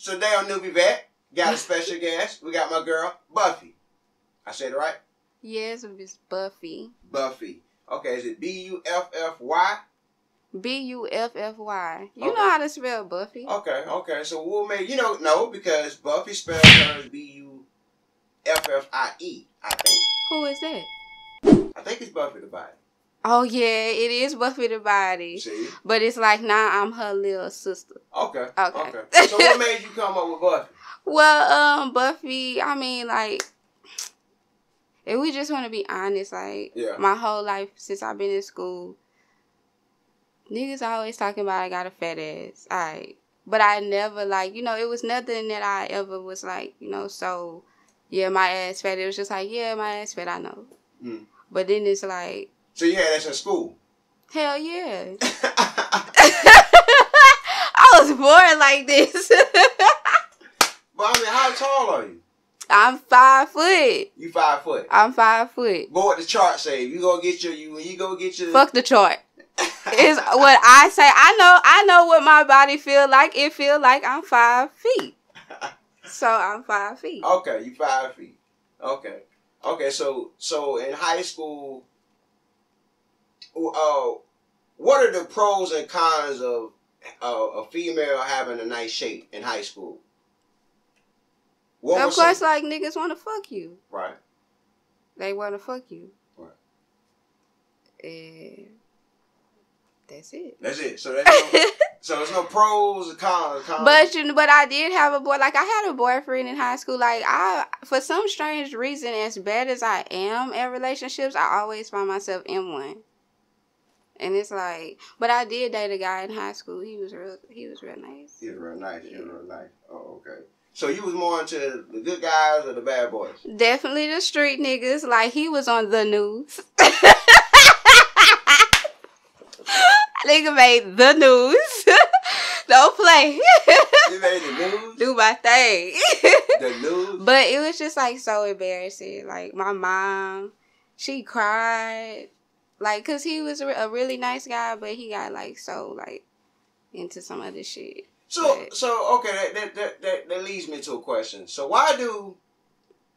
So today on NewbieVeT, got a special guest. We got my girl, Buffy. I said it right? Yes, it's Buffy. Buffy. Okay, is it B-U-F-F-Y? B-U-F-F-Y. You know how to spell Buffy. Okay. So we'll make, no, because Buffy spells hers B-U-F-F-I-E, I think. Who is that? I think it's Buffy the Body. Oh, yeah, it is Buffy the Body. See? But it's like, now I'm her little sister. Okay. So what made you come up with Buffy? Well, Buffy, I mean, like, if we just want to be honest, like, my whole life since I've been in school, niggas always talking about I got a fat ass. Alright. But I never, like, it was nothing that I ever was like, so, yeah, my ass fat. It was just like, yeah, my ass fat, I know. Mm. But then it's like... So you had that in school? Hell yeah. I was born like this. But I mean, how tall are you? I'm 5 foot. You 5 foot? I'm 5 foot. But what the chart say? You go get your... Fuck the chart. It's what I say. I know what my body feel like. It feel like I'm 5 feet. So I'm 5 feet. Okay, you 5 feet. Okay. So in high school, what are the pros and cons of a female having a nice shape in high school? Of course, like, niggas want to fuck you. Right. They want to fuck you. Right. And that's it. That's it. So there's no pros or cons. But I did have a boy. Like, I had a boyfriend in high school. Like, for some strange reason, as bad as I am at relationships, I always find myself in one. And it's like, but I did date a guy in high school. He was real nice. He was real nice. Yeah. Real nice. Oh, okay. So you was more into the good guys or the bad boys? Definitely the street niggas. Like, he was on the news. Nigga made the news. Don't play. You made the news? Do my thing. The news? But it was just, like, so embarrassing. Like, my mom, she cried. Like, because he was a really nice guy, but he got, like, so, like, into some other shit. So okay, that leads me to a question. So why do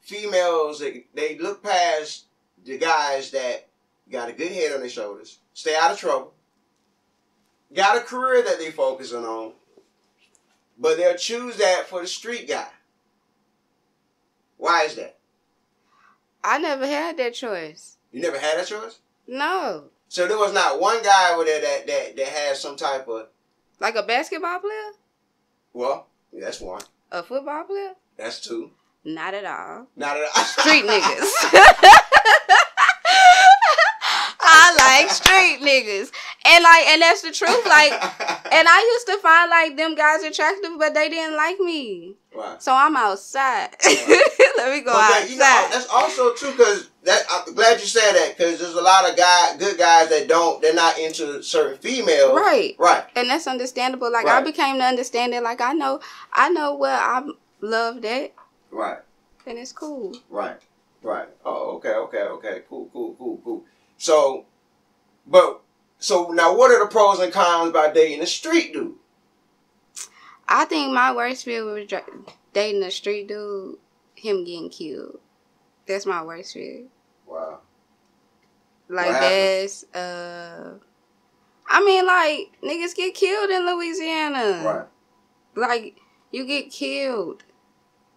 females, they look past the guys that got a good head on their shoulders, stay out of trouble, got a career that they focusing on, but they'll choose that for the street guy? Why is that? I never had that choice. You never had that choice? No. So there was not one guy over there that had some type of... Like a basketball player? Well, yeah, that's one. A football player? That's two. Not at all. Not at all. Street niggas. I like street niggas. And that's the truth. Like, and I used to find, like, them guys attractive, but they didn't like me. Right. So I'm outside. Right. Let me go outside. That's also true, because I'm glad you said that, because there's a lot of good guys that they're not into certain females. Right. Right. And that's understandable. Like, I became to understanding, like, I know where I love that. Right. And it's cool. Right. Oh, okay. Cool. So now what are the pros and cons about dating a street dude? I think my worst fear was dating a street dude, him getting killed. That's my worst fear. Wow. Like, that's, I mean, like, niggas get killed in Louisiana. Right. Like, you get killed.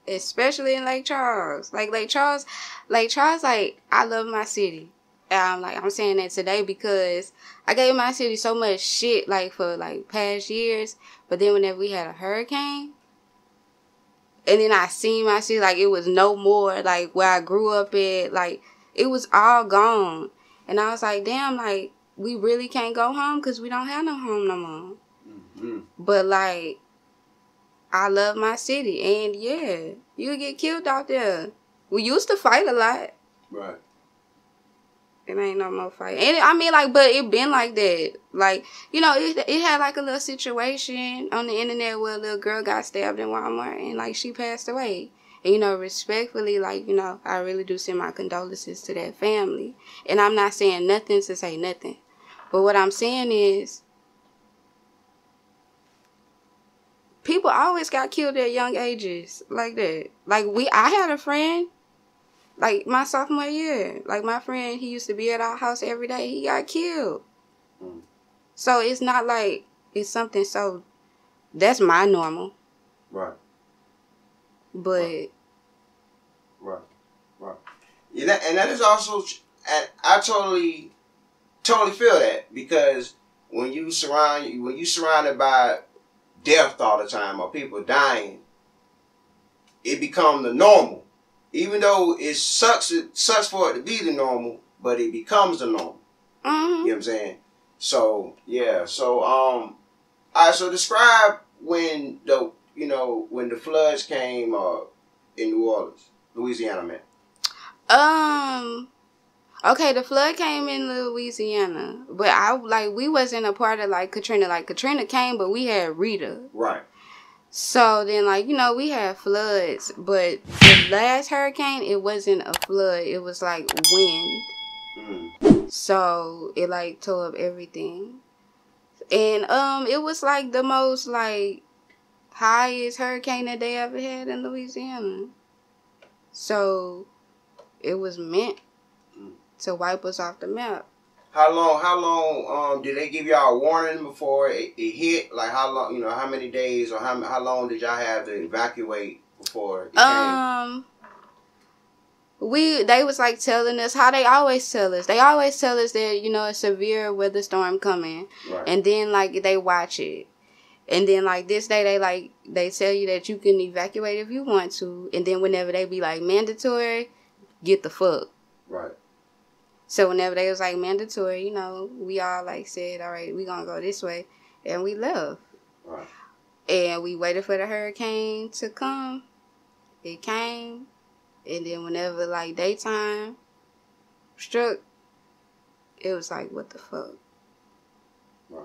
Especially in Lake Charles. Like, Lake Charles, like, I love my city. I'm saying that today because I gave my city so much shit, like, for, like, past years. But then whenever we had a hurricane, and then I seen my city, like, it was no more, like, where I grew up at. Like, it was all gone. And I was like, damn, like, we really can't go home because we don't have no home no more. Mm-hmm. But, like, I love my city. And, yeah, you get killed out there. We used to fight a lot. Right. It ain't no more fight. And I mean, like, but it been like that. Like, it had, like, a little situation on the internet where a little girl got stabbed in Walmart and, like, she passed away. And, respectfully, like, I really do send my condolences to that family. And I'm not saying nothing to say nothing. But what I'm saying is, people always got killed at young ages like that. Like I had a friend, like my sophomore year, like my friend, he used to be at our house every day. He got killed. So it's not like it's something so, that's my normal. Right. But. Right. Yeah, and that is also, I totally feel that, because when you surrounded by death all the time or people dying, it becomes the normal. Even though it sucks for it to be the normal, but it becomes the normal. Mm-hmm. You know what I'm saying? So yeah. So all right. So describe when the floods came in New Orleans, Louisiana, man. Okay, the flood came in Louisiana, but we wasn't a part of like Katrina. Like Katrina came, but we had Rita. Right. So then, we had floods, but the last hurricane, it wasn't a flood. It was like wind. So it like tore up everything, and it was like the most like highest hurricane that they ever had in Louisiana. So it was meant to wipe us off the map. How long did they give y'all a warning before it hit? Like how long, how many days or how long did y'all have to evacuate before it came? They was like telling us how they always tell us. They always tell us that, a severe weather storm coming. Right. And then they watch it. And then this day they tell you that you can evacuate if you want to. And then whenever they be mandatory, get the fuck. Right. So whenever they was mandatory, we all said, all right, we gonna go this way, and we left. Right. And we waited for the hurricane to come. It came, and then whenever daytime struck, it was what the fuck. Right.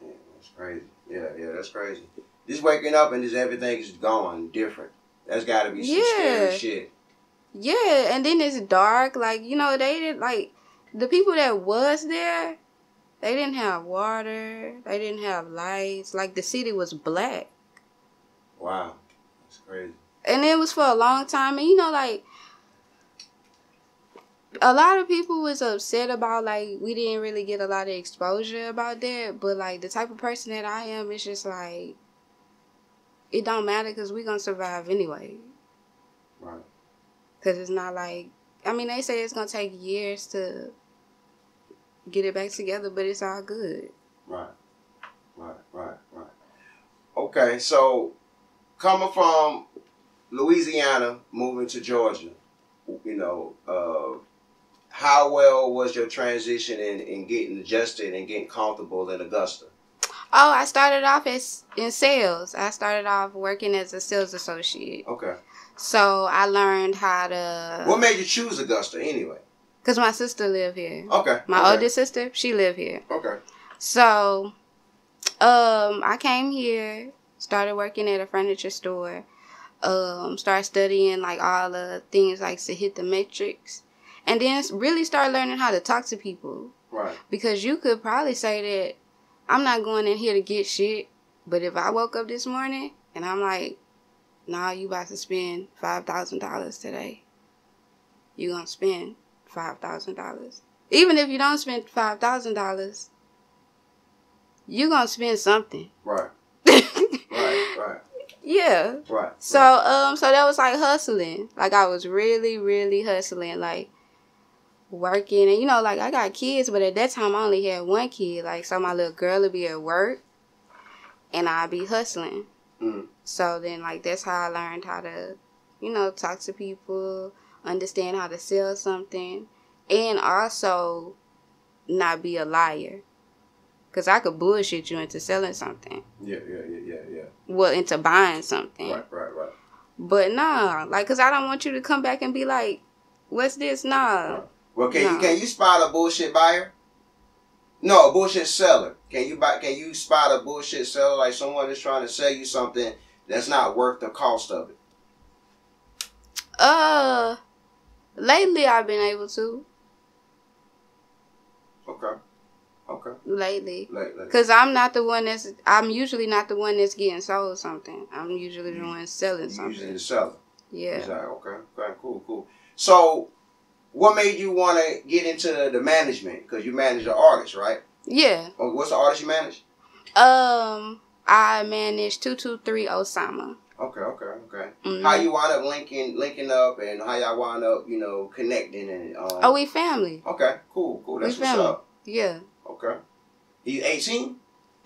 Yeah, that's crazy. Yeah, that's crazy. Just waking up and just everything is gone different. That's got to be some scary shit. Yeah, and then it's dark. They didn't, the people that was there, they didn't have water. They didn't have lights. The city was black. Wow. That's crazy. And it was for a long time. And, a lot of people was upset about, we didn't really get a lot of exposure about that. But, the type of person that I am, it's just, it don't matter because we going to survive anyway. Right. Because it's not they say it's going to take years to get it back together, but it's all good. Right. Okay, so coming from Louisiana, moving to Georgia, how well was your transition in getting adjusted and getting comfortable in Augusta? Oh, I started off in sales. I started off working as a sales associate. Okay. So I learned how to... What made you choose Augusta anyway? Because my sister lived here. Okay. My oldest sister, she lived here. Okay. So, I came here, started working at a furniture store, started studying all the things to hit the metrics, and then really started learning how to talk to people. Right. Because you could probably say that I'm not going in here to get shit, but if I woke up this morning and I'm like, nah, you about to spend $5,000 today, you gonna spend $5,000. Even if you don't spend $5,000, you gonna spend something. Right. Right. Yeah. Right. So so that was hustling. I was really, really hustling, working, and I got kids, but at that time I only had one kid. So my little girl would be at work, and I'd be hustling. Mm. So then that's how I learned how to, talk to people, understand how to sell something, and also not be a liar. Because I could bullshit you into selling something. Yeah. Well, into buying something. Right. But nah, because I don't want you to come back and be like, what's this? Nah. Right. Well, can you spot a bullshit buyer? No, a bullshit seller. Can you spot a bullshit seller, someone that's trying to sell you something that's not worth the cost of it? Lately I've been able to. Okay. Lately. Because I'm usually not the one that's getting sold something. I'm usually the one selling something. Usually the seller. Yeah. Exactly. Okay, cool. So, what made you want to get into the management? Because you manage an artist, right? Yeah. Oh, what's the artist you manage? I manage 223 Louisana. Okay. Mm-hmm. How you wind up linking up, and how y'all wind up, connecting and we family. Okay, cool. That's what's up. Yeah. Okay. He's 18?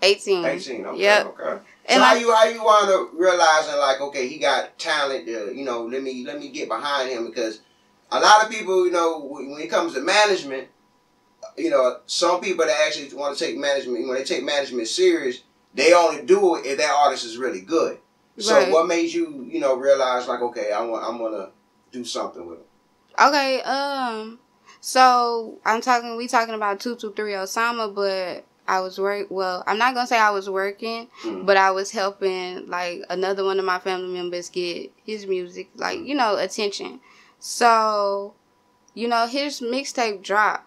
18. 18. Okay. Yep. Okay. So how you wind up realizing like, okay, he got talent. Let me get behind him, because a lot of people, when it comes to management, some people that actually want to take management, when they take management serious, they only do it if that artist is really good. So what made you, realize like, okay, I'm gonna do something with him? Okay, so we talking about 223 Louisana, but I'm not gonna say I was working, but I was helping like another one of my family members get his music, like, attention. So, his mixtape dropped,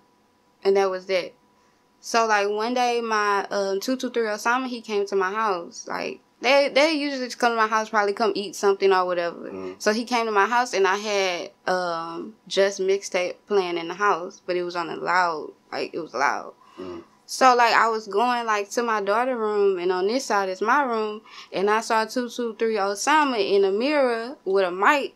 and that was that. So like one day my 223 Louisana, he came to my house. Like they usually just come to my house, probably come eat something or whatever. So he came to my house, and I had just mixtape playing in the house, but it was on a loud, like it was loud. So like I was going like to my daughter's room, and on this side is my room, and I saw 223 Louisana in a mirror with a mic,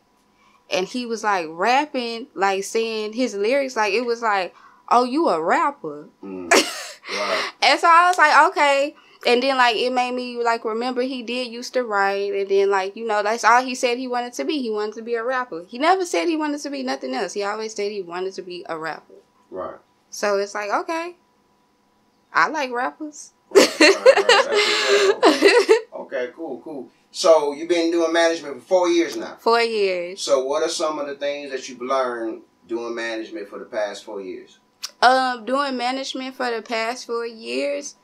and he was like rapping, like saying his lyrics, like it was like, "Oh, you a rapper." Right. And so I was like, okay. And then like it made me like remember he did used to write, and then like, that's all he said he wanted to be. He wanted to be a rapper. He never said he wanted to be nothing else. He always said he wanted to be a rapper. Right. So it's like, okay, I like rappers. Right. Okay, cool. So you've been doing management for 4 years now. 4 years. So what are some of the things that you've learned doing management for the past 4 years? Doing management for the past 4 years,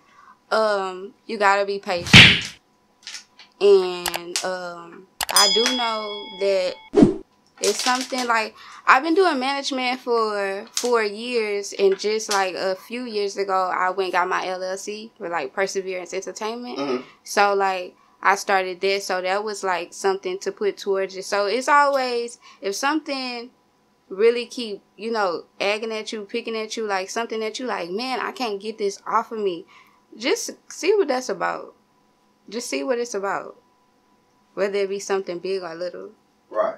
you gotta be patient. And I do know that it's something like I've been doing management for 4 years, and just like a few years ago I went and got my LLC for like Perseverance Entertainment. So like I started that, so that was like something to put towards it. So it's always, if something really keep, agging at you, picking at you, like something that you like, man, I can't get this off of me. Just see what that's about. Just see what it's about. Whether it be something big or little. Right.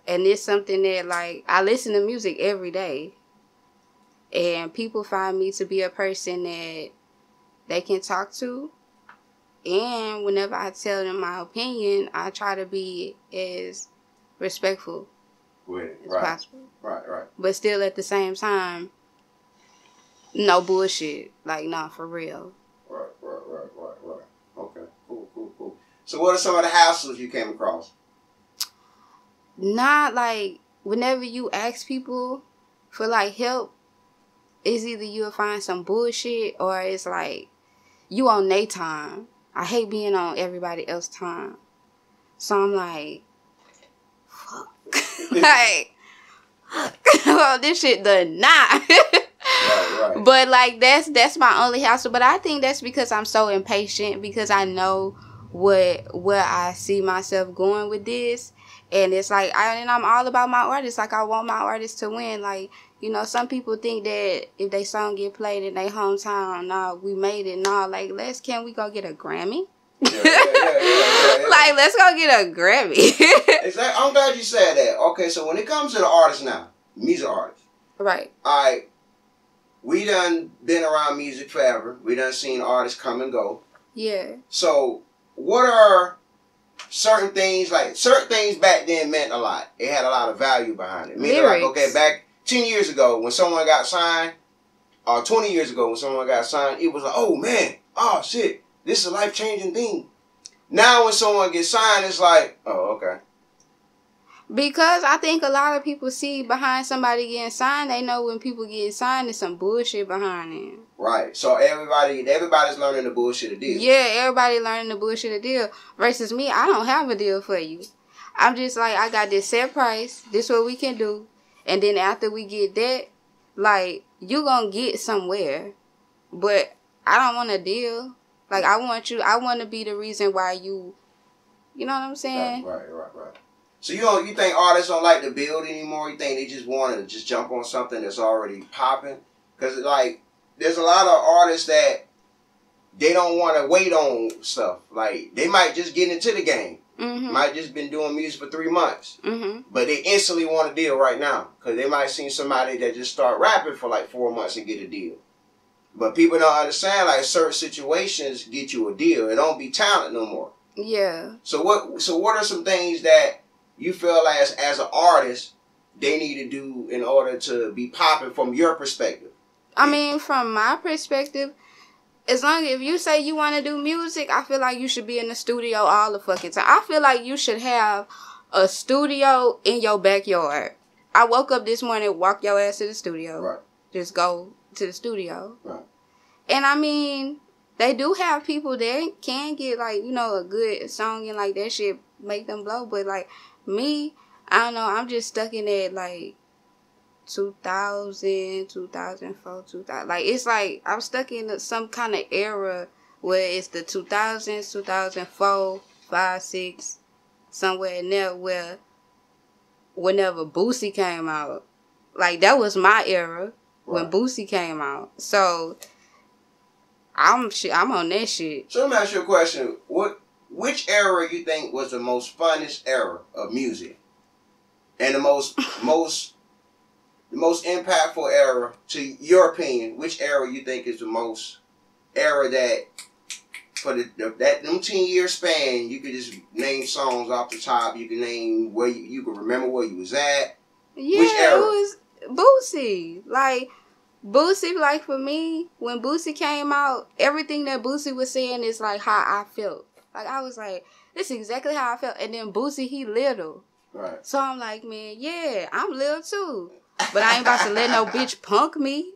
And it's something that, like, I listen to music every day. And people find me to be a person that they can talk to. And whenever I tell them my opinion, I try to be as respectful as possible. Right. But still at the same time, no bullshit. Like, nah, for real. Right. Okay, cool. So what are some of the hassles you came across? Not like, whenever you ask people for like help, it's either you'll find some bullshit, or it's like you on their time. I hate being on everybody else's time. So I'm like, fuck. Like, well, this shit done not. Right. But like that's my only hassle. But I think that's because I'm so impatient, because I know where I see myself going with this. And it's like, I'm all about my artists. Like, I want my artists to win. Like, some people think that if they song get played in their hometown, nah, we made it. Nah, like, can we go get a Grammy? Yeah. Like, let's go get a Grammy. Exactly. I'm glad you said that. Okay, so when it comes to the artists now, music artists. Right. All right. We done been around music forever. We done seen artists come and go. Yeah. So, what are certain things back then meant a lot. It had a lot of value behind it. Meaning, like, okay, back 10 years ago when someone got signed, or 20 years ago when someone got signed, it was like, oh man, oh shit, this is a life-changing thing. Now when someone gets signed, it's like, oh, okay. Because I think a lot of people see behind somebody getting signed, they know when people get signed, there's some bullshit behind it. Right. So everybody's learning the bullshit a deal. Yeah, everybody learning the bullshit a deal. Versus me, I don't have a deal for you. I'm just like, I got this set price. This what we can do. And then after we get that, like, you gonna get somewhere. But I don't want a deal. Like, I want to be the reason why you know what I'm saying? Right. So you think artists don't like to build anymore? You think they just want to just jump on something that's already popping? Because, like, there's a lot of artists that they don't want to wait on stuff. Like, they might just get into the game. Mm-hmm. Might just been doing music for 3 months. Mm-hmm. But they instantly want a deal right now. Because they might see somebody that just start rapping for like 4 months and get a deal. But people don't understand, like, certain situations get you a deal. It don't be talent no more. Yeah. So what are some things that you feel as an artist they need to do in order to be popping from your perspective? I mean, from my perspective, if you say you want to do music, I feel like you should be in the studio all the fucking time. I feel like you should have a studio in your backyard. I woke up this morning, walk your ass to the studio. Right. Just go to the studio. Right. And I mean, they do have people that can get, like, you know, a good song and, like, that shit make them blow. But, like, me, I don't know, I'm just stuck in that, like, 2000, 2004, 2000. Like, it's like I'm stuck in some kind of era where it's the 2000s, 2004, 5, 6, somewhere in there where whenever Boosie came out, like, that was my era when Boosie came out. So I'm on that shit. So let me ask you a question. Which era you think was the most funnest era of music? And the most impactful era, to your opinion, which era you think is the most era that for that 10-year span, you could just name songs off the top, you can name where you can remember where you was at? Yeah, which era? It was Boosie. Like, Boosie, like, for me, when Boosie came out, everything that Boosie was saying is, like, how I felt. Like, I was like, this is exactly how I felt. And then Boosie, he little. Right. So I'm like, man, yeah, I'm little too. But I ain't about to let no bitch punk me.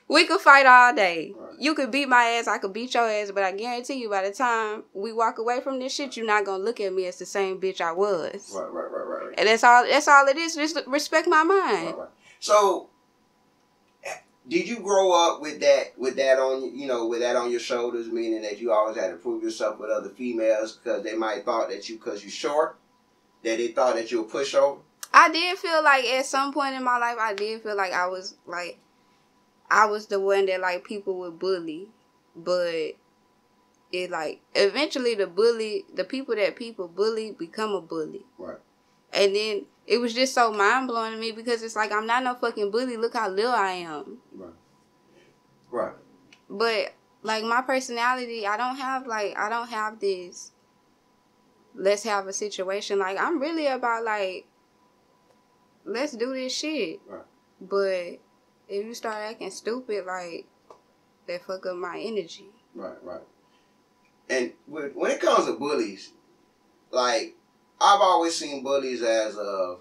We could fight all day. Right. You could beat my ass, I could beat your ass, but I guarantee you by the time we walk away from this shit, you're not going to look at me as the same bitch I was. Right. And that's all it is. Just respect my mind. Right. So, did you grow up with that on your shoulders, meaning that you always had to prove yourself with other females because they might thought that because you're short, that they thought that you were pushover? I did feel like at some point in my life, I did feel like I was the one that, like, people would bully, but it, like, eventually the people that people bully become a bully. Right. And then it was just so mind-blowing to me because it's like, I'm not no fucking bully. Look how little I am. Right. But, like, my personality, I don't have this, let's have a situation. Like, I'm really about, like, let's do this shit. Right. But if you start acting stupid, like, that fuck up my energy. Right. And when it comes to bullies, like, I've always seen bullies as a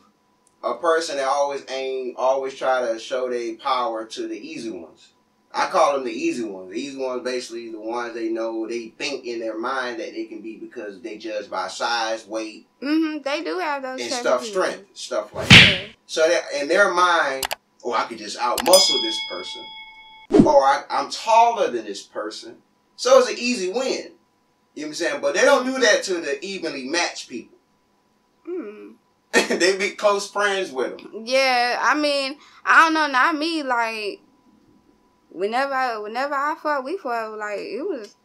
person that always try to show their power to the easy ones. I call them the easy ones. The easy ones basically the ones they know, they think in their mind that they can be because they judge by size, weight. Mm-hmm. They do have those and strength, stuff like that. So that in their mind, I could just out-muscle this person. Or I'm taller than this person. So it's an easy win. You know what I'm saying? But they don't do that to the evenly matched people. They be close friends with them. Yeah, I mean, I don't know, not me. Like, whenever I fought, we fought. Like, it was.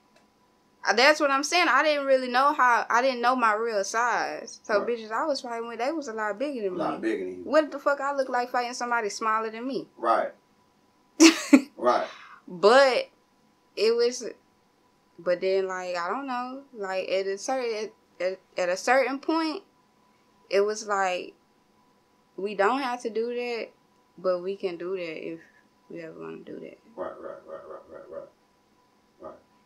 That's what I'm saying. I didn't know my real size. So bitches I was fighting with, they was a lot bigger than me. A lot bigger than you. What the fuck I look like fighting somebody smaller than me? Right. Right. But it was. But then, like, I don't know. Like, at a certain point, it was like, we don't have to do that, but we can do that if we ever want to do that. Right.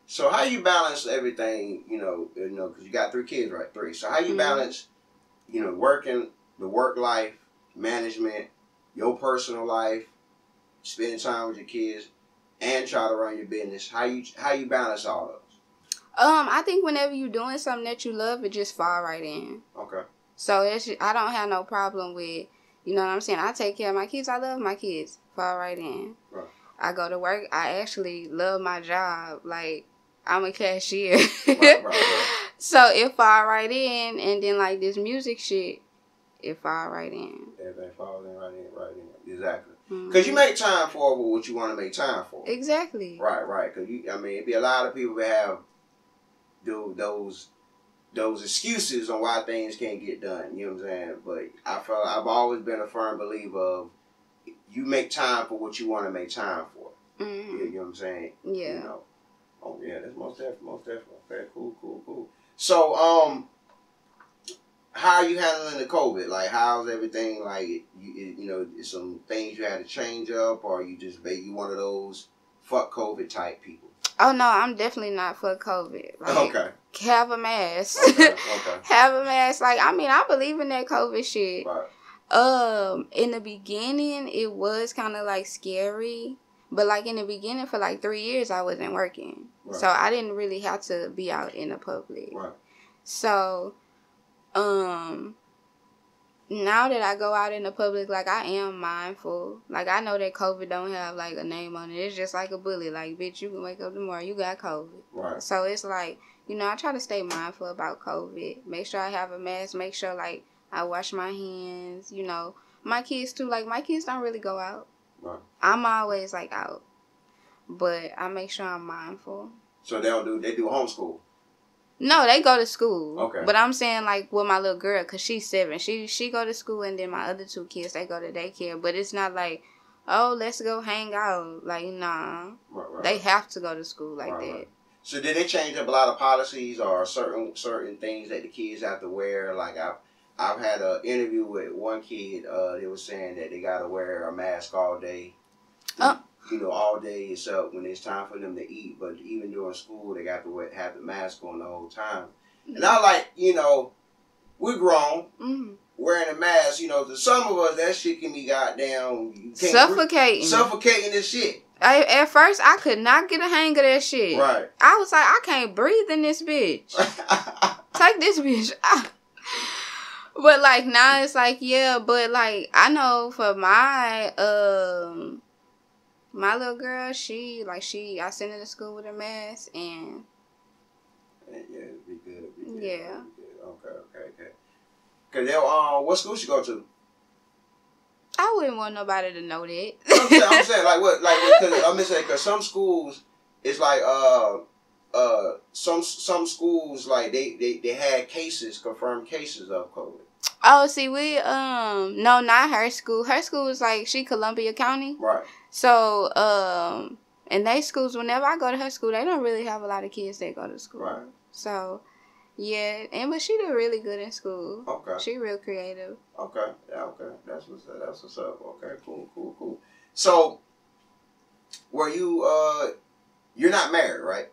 So how you balance everything, because you got 3 kids, right? 3. So how you balance, working, the work life, management, your personal life, spending time with your kids, and try to run your business? How you balance all those? I think whenever you're doing something that you love, it just fall right in. Okay. So I don't have no problem with, you know what I'm saying? I take care of my kids. I love my kids. Fall right in. Right. I go to work. I actually love my job. Like, I'm a cashier. Right. So it fall right in, and then like this music shit, it fall right in. Everything falls in right in. Exactly. Mm-hmm. Because you make time for what you want to make time for. Exactly. Right. Because it'd be a lot of people that have those excuses on why things can't get done. You know what I'm saying? But I've always been a firm believer of you make time for what you want to make time for. Mm-hmm. You know what I'm saying? Yeah. You know. Oh yeah, that's most definitely. Okay, cool. So how are you handling the COVID? Like, how's everything? Like, you know, some things you had to change up, or you just you one of those fuck COVID type people? Oh no, I'm definitely not for COVID. Like, okay. Have a mask. Okay. Have a mask. Like, I mean, I believe in that COVID shit. Right. In the beginning, it was kind of like scary, but like in the beginning, for like 3 years, I wasn't working, right. so I didn't really have to be out in the public. Right. So, now that I go out in the public, like, I am mindful. Like, I know that COVID don't have, like, a name on it. It's just like a bullet. Like, bitch, you can wake up tomorrow, you got COVID. Right. So, it's like, you know, I try to stay mindful about COVID. Make sure I have a mask. Make sure, like, I wash my hands. You know, my kids, too. Like, my kids don't really go out. Right. I'm always, like, out. But I make sure I'm mindful. So, they do homeschool? No, they go to school. Okay. But I'm saying, like, with my little girl, because she's 7. She go to school, and then my other 2 kids, they go to daycare. But it's not like, oh, let's go hang out. Like, nah. Right. They have to go to school like that. Right. So did they change up a lot of policies or certain things that the kids have to wear? Like, I've had an interview with one kid. They were saying that they got to wear a mask all day. You know, all day except when it's time for them to eat. But even during school, they got to have the mask on the whole time. And I like, you know, we're grown, wearing a mask. You know, to some of us, that shit can be goddamn suffocating. Suffocating this shit. At first, I could not get a hang of that shit. Right. I was like, I can't breathe in this bitch. Take this bitch out. But, like, now it's like, yeah, but, like, I know for my little girl, I sent her to school with a mask, and yeah, it'd be good. Yeah. Okay. Cause what school she go to? I wouldn't want nobody to know that. I'm saying like what? Cause some schools, it's like some schools like they had confirmed cases of COVID. Oh, see, no, not her school. Her school was like, she Columbia County. Right. So, in they schools, whenever I go to her school, they don't really have a lot of kids that go to school. Right. So, yeah, but she did really good in school. Okay. She real creative. Okay. Yeah, okay. That's what's up. Okay, cool. So, were you, you're not married, right?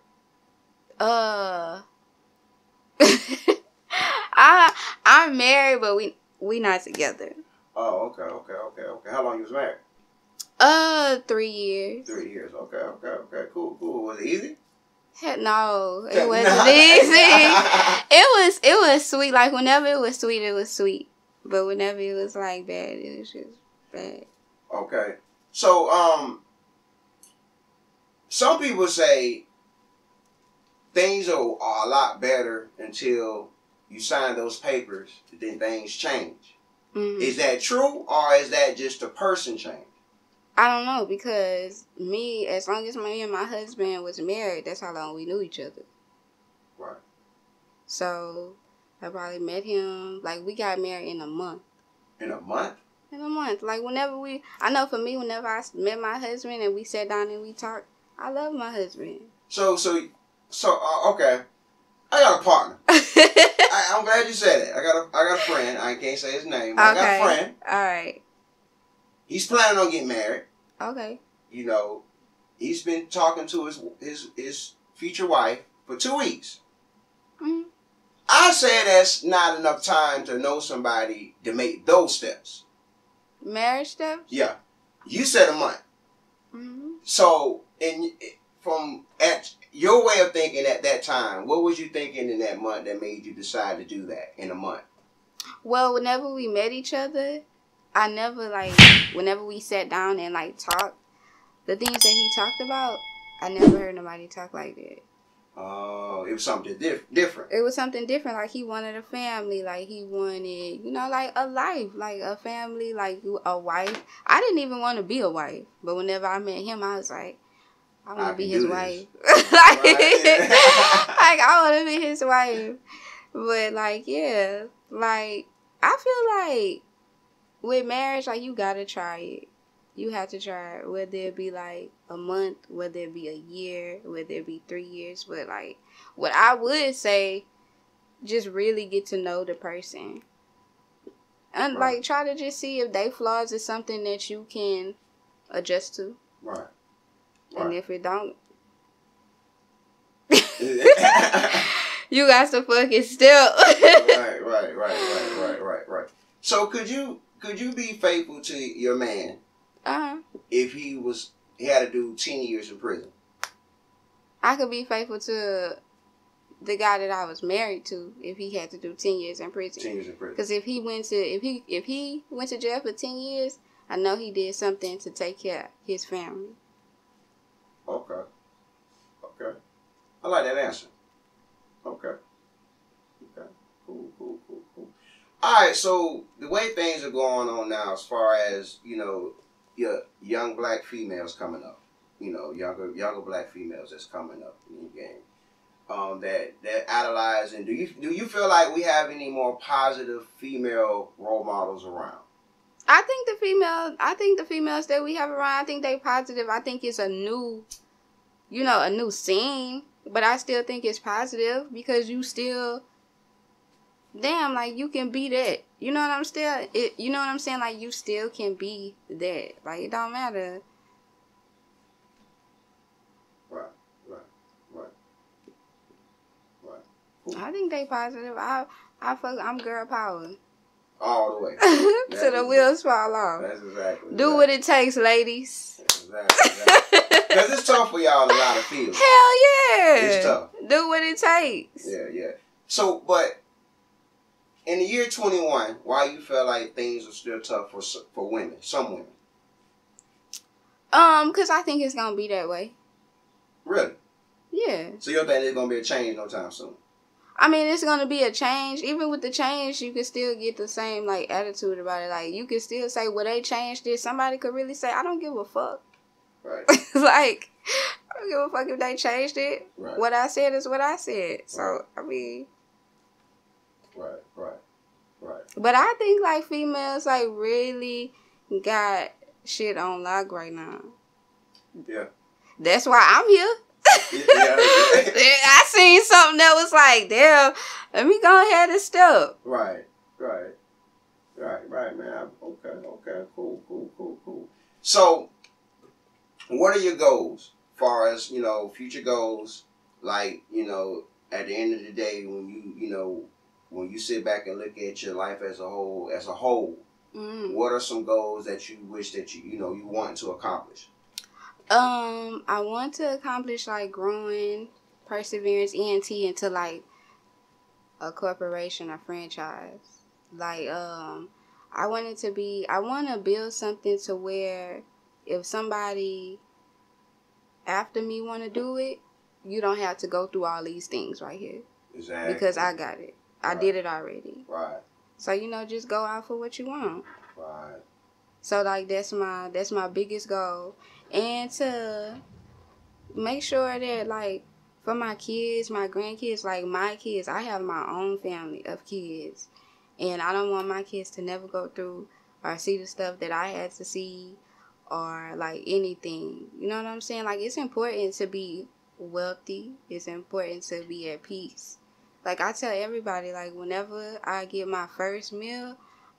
I'm married, but we not together. Oh, okay. How long you was married? 3 years. 3 years. Okay. Cool. Was it easy? Heck no, it wasn't easy. It was sweet. Like, whenever it was sweet. But whenever it was like bad, it was just bad. Okay. So some people say things are a lot better until you sign those papers, then things change. Mm-hmm. Is that true, or is that just a person change? I don't know, because as long as me and my husband was married, that's how long we knew each other. Right. So, I probably met him, like, we got married in a month. In a month? In a month. Like, I know for me, whenever I met my husband and we sat down and we talked, I love my husband. So, okay. I got a partner. I'm glad you said that. I got a friend. I can't say his name. But okay. I got a friend. All right. He's planning on getting married. Okay. You know, he's been talking to his future wife for 2 weeks. Mm-hmm. I say that's not enough time to know somebody to make those steps. Marriage steps? Yeah. You said a month. Mm-hmm. So, at your way of thinking at that time, what was you thinking in that month that made you decide to do that in a month? Well, whenever we met each other, I never, whenever we sat down and, talked, the things that he talked about, I never heard nobody talk like that. Oh, it was something different. It was something different. Like, he wanted a family. Like, he wanted, you know, like, a life. Like, a family. Like, a wife. I didn't even want to be a wife. But whenever I met him, I was like, I want to be his wife. Like, like, I want to be his wife. But, like, yeah. Like, I feel like with marriage, like, you got to try it. You have to try it, whether it be like a month, whether it be a year, whether it be 3 years. But like, what I would say, just really get to know the person. And like, try to just see if they flaws is something that you can adjust to. Right. And if it don't, you got to fucking still. Right. So could you be faithful to your man? If he had to do 10 years in prison? I could be faithful to the guy that I was married to if he had to do 10 years in prison. 10 years in prison. Because if he went to jail for 10 years, I know he did something to take care of his family. Okay. I like that answer. Okay. Cool. All right, so the way things are going on now, as far as, you know, your young black females coming up, you know, younger black females that's coming up in the game, that idolizing. Do you feel like we have any more positive female role models around? I think the females that we have around, I think they positive. I think it's a new scene, but I still think it's positive because you still, damn, like, you can be that. You know what I'm saying? Like, you still can be that. Like, it don't matter. Right. I think they positive. I'm girl power. All the way. Till the wheels fall off. That's exactly. Do what it takes, ladies. Exactly. Because it's tough for y'all in a lot of fields. Hell yeah. It's tough. Do what it takes. Yeah. So, but in the year 21, why you feel like things are still tough for women, some women? Because I think it's gonna be that way. Really? Yeah. So you don't think there's gonna be a change no time soon? I mean, it's gonna be a change. Even with the change, you can still get the same, like, attitude about it. Like, you can still say, well, they changed it. Somebody could really say, I don't give a fuck. Right. Like, I don't give a fuck if they changed it. Right. What I said is what I said. So, I mean. Right. But I think, like, females, like, really got shit on lock right now. Yeah. That's why I'm here. Yeah. I seen something that was like, damn, let me go ahead and step. Right, man. Okay, cool. So, what are your goals, as far as, you know, future goals? Like, you know, at the end of the day, when you sit back and look at your life as a whole, what are some goals that you wish that you want to accomplish? I want to accomplish, like, growing Perseverance ENT into, like, a corporation, a franchise. Like, I want to build something to where if somebody after me want to do it, you don't have to go through all these things right here. Exactly. Because I got it. I did it already. Right. So, you know, just go out for what you want. Right. So, like, that's my biggest goal. And to make sure that, like, for my kids, my grandkids, like, my kids, I have my own family of kids. And I don't want my kids to never go through or see the stuff that I had to see or, like, anything. You know what I'm saying? Like, it's important to be wealthy. It's important to be at peace. Like, I tell everybody, like, whenever I get my first meal,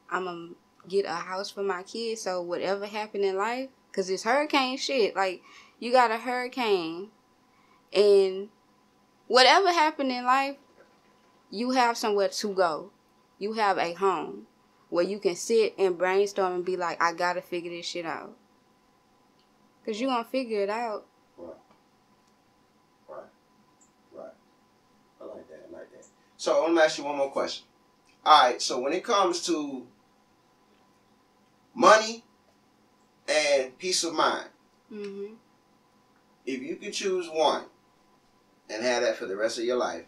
I'm going to get a house for my kids. So whatever happened in life, because it's hurricane shit. Like, you got a hurricane. And whatever happened in life, you have somewhere to go. You have a home where you can sit and brainstorm and be like, I got to figure this shit out. Because you're going to figure it out. Right. I like that. So, let me ask you one more question. All right, so when it comes to money and peace of mind, Mm-hmm. If you could choose one and have that for the rest of your life,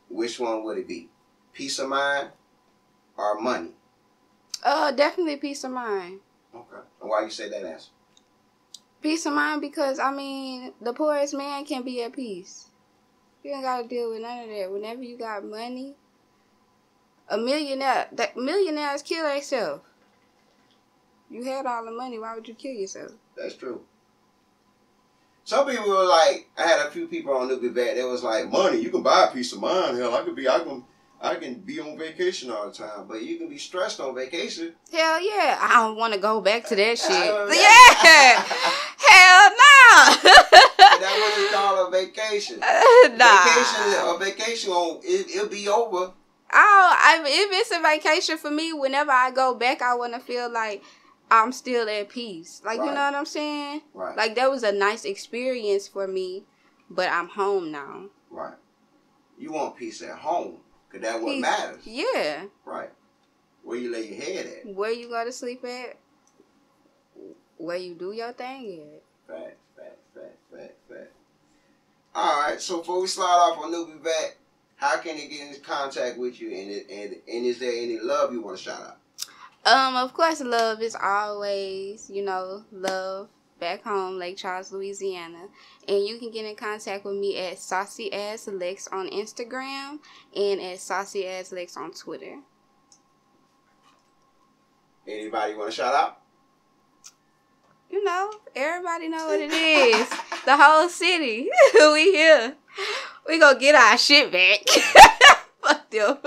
which one would it be? Peace of mind or money? Definitely peace of mind. Okay. And why you say that answer? Peace of mind because, I mean, the poorest man can be at peace. You ain't got to deal with none of that. Whenever you got money, millionaires kill themselves. You had all the money, why would you kill yourself? That's true. Some people were like, I had a few people on NewbieVeT, they was like, money, you can buy a peace of mind. Hell, I can be on vacation all the time, but you can be stressed on vacation. Hell yeah. I don't want to go back to that shit. Yeah. Hell no. That's what it's called, a vacation. Nah. Vacation, it'll be over. If it's a vacation for me, whenever I go back, I want to feel like I'm still at peace. Like, right. You know what I'm saying? Right. Like, that was a nice experience for me, but I'm home now. Right. You want peace at home, because that's what matters. Yeah. Right. Where you lay your head at. Where you go to sleep at. Where you do your thing at. Fact. All right, so before we slide off on NewbieVeT, how can they get in contact with you? And is there any love you want to shout out? Of course, love is always, love back home, Lake Charles, Louisiana. And you can get in contact with me at SaucyAssLex on Instagram and at SaucyAssLex on Twitter. Anybody you want to shout out? Everybody know what it is. The whole city. We here. We gonna get our shit back. Fuck them.